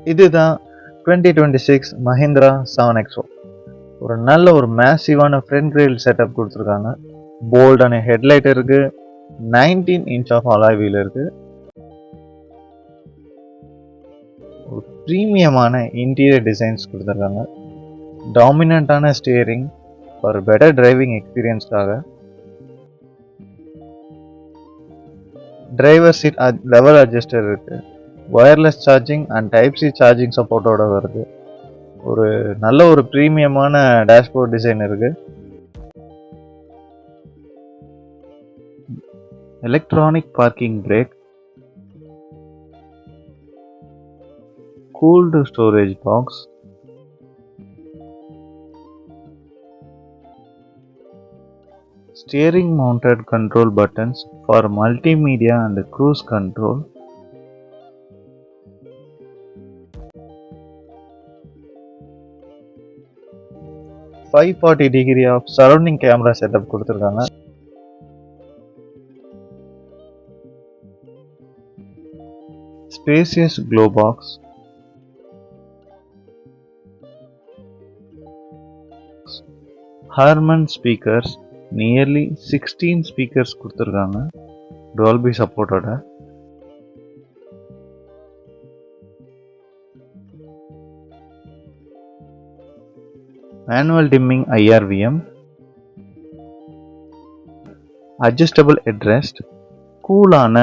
இதுதான் 2026 மஹிந்திரா 7XO. ஒரு நல்ல ஒரு மேசிவான ஃப்ரண்ட் கிரில் செட்டப் கொடுத்துருக்காங்க. போல்டான ஹெட்லைட் இருக்கு. 19 இன்ச் ஆஃப் அலாய் வீல் இருக்கு. ஒரு ப்ரீமியமான இன்டீரியர் டிசைன்ஸ் கொடுத்துருக்காங்க. டாமினண்டான ஸ்டியரிங் ஒரு பெட்டர் டிரைவிங் எக்ஸ்பீரியன்ஸ்க்காக. டிரைவர் சீட் லெவல் அட்ஜஸ்டர் இருக்கு. Wireless charging and type C charging சப்போர்ட்டோட வருது. ஒரு நல்ல ஒரு ப்ரீமியமான டேஷ்போர்ட் டிசைன் இருக்கு. Electronic parking brake, cooled storage box, steering mounted control buttons for multimedia and cruise control, $540 of surrounding camera setup கொடுத்துருக்காங்க. Spacious glove box, Harman speakers, nearly 16 speakers கொடுத்துருக்காங்க Dolby சப்போர்ட்டோட. Manual dimming IRVM, adjustable headrest, கூலான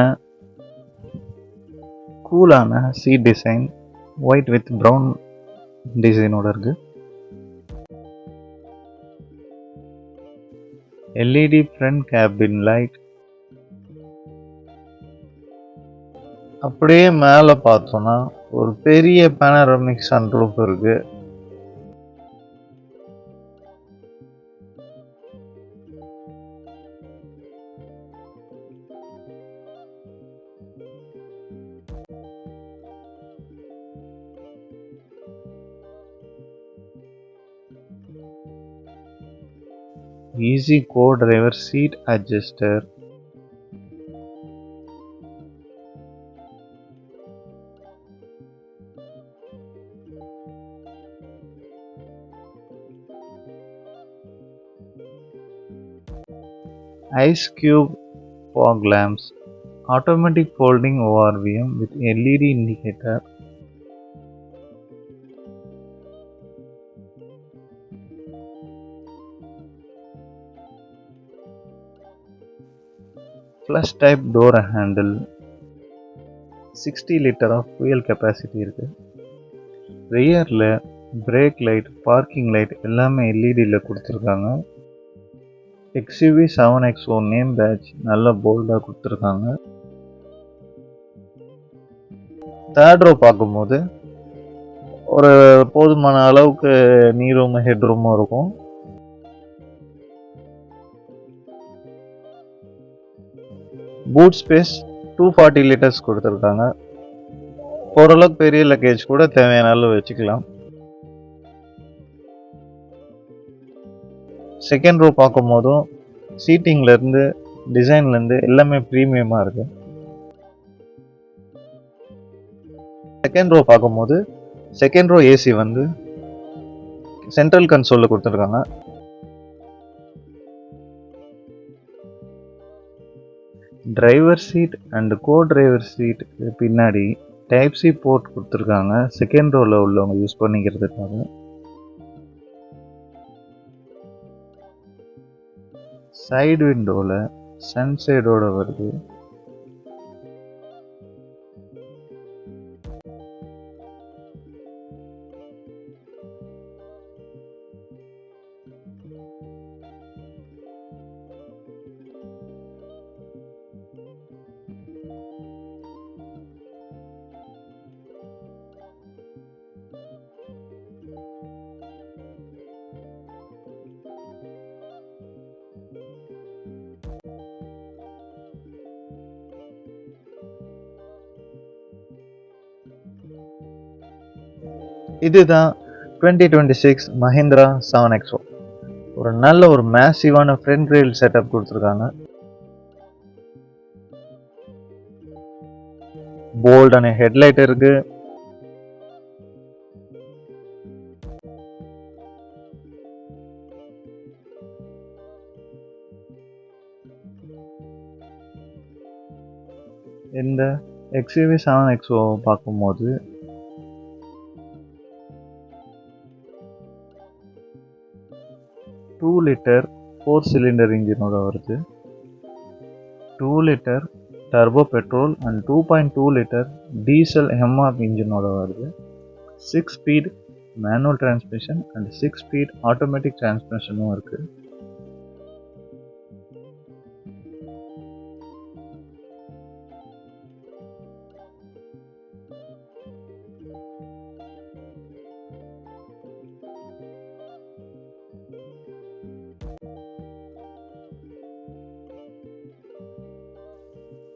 seat design, white with brown டிசைனோட இருக்கு. LED front cabin light. அப்படியே மேலே பார்த்தோம்னா ஒரு பெரிய பேனரோமிக் சன்ரூஃப் இருக்கு. Easy co driver seat adjuster, ice cube fog lamps, automatic folding ORVM with LED indicator, flush type door handle, 60 liter of fuel capacity இருக்கு. ரியர்ல break light, parking light எல்லாமே எல்இடியில் கொடுத்துருக்காங்க. XUV 7XO name batch நல்ல போல்டாக கொடுத்துருக்காங்க. Third row பார்க்கும்போது ஒரு போதுமான அளவுக்கு நீ ரூம் ஹெட் ரூமும் இருக்கும். பூட் ஸ்பேஸ் 240 லிட்டர்ஸ் கொடுத்துருக்காங்க. ஓரளவுக்கு பெரிய லக்கேஜ் கூட தேவையான அளவு வச்சுக்கலாம். செகண்ட் ரோ பார்க்கும் போதும் சீட்டிங்லேருந்து டிசைன்லேருந்து எல்லாமே ப்ரீமியமாக இருக்கு. செகண்ட் ரோ பார்க்கும்போது செகண்ட் ரோ ஏசி வந்து சென்ட்ரல் கன்சோலில் கொடுத்துருக்காங்க. Driver seat and co driver seat பின்னாடி டைப் சி போர்ட் கொடுத்துருக்காங்க செகண்ட் ரோவில் உள்ளவங்க யூஸ் பண்ணிக்கிறதுக்காக. சைடு விண்டோவில் சன்சைடோட வருது. இதுதான் 2026 மஹிந்திரா 7XO. ஒரு நல்ல ஒரு மேசிவான ஃப்ரண்ட் கிரில் செட்டப் கொடுத்துருக்காங்க. போல்டான ஹெட்லைட் இருக்கு. இந்த XUV 7XO பார்க்கும்போது டூ லிட்டர் 4 சிலிண்டர் இன்ஜினோட வருது. 2 litre turbo petrol and 2.2 litre diesel MR இன்ஜினோட வருது. 6 speed manual transmission and 6 speed automatic டிரான்ஸ்மிஷனும் இருக்குது.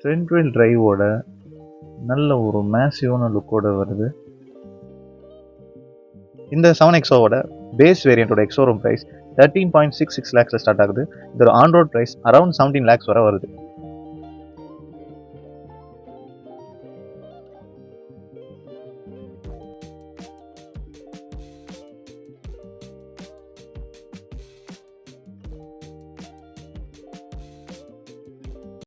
ஃப்ரண்ட் வீல் டிரைவோட நல்ல ஒரு மேசிவான லுக்கோட வருது. இந்த 7XOவோட பேஸ் வேரியண்ட்டோட எக்ஸோரூம் ப்ரைஸ் 13.66 lakhs ஸ்டார்ட் ஆகுது. இதோட on road price around 17 lakhs வரை வருது.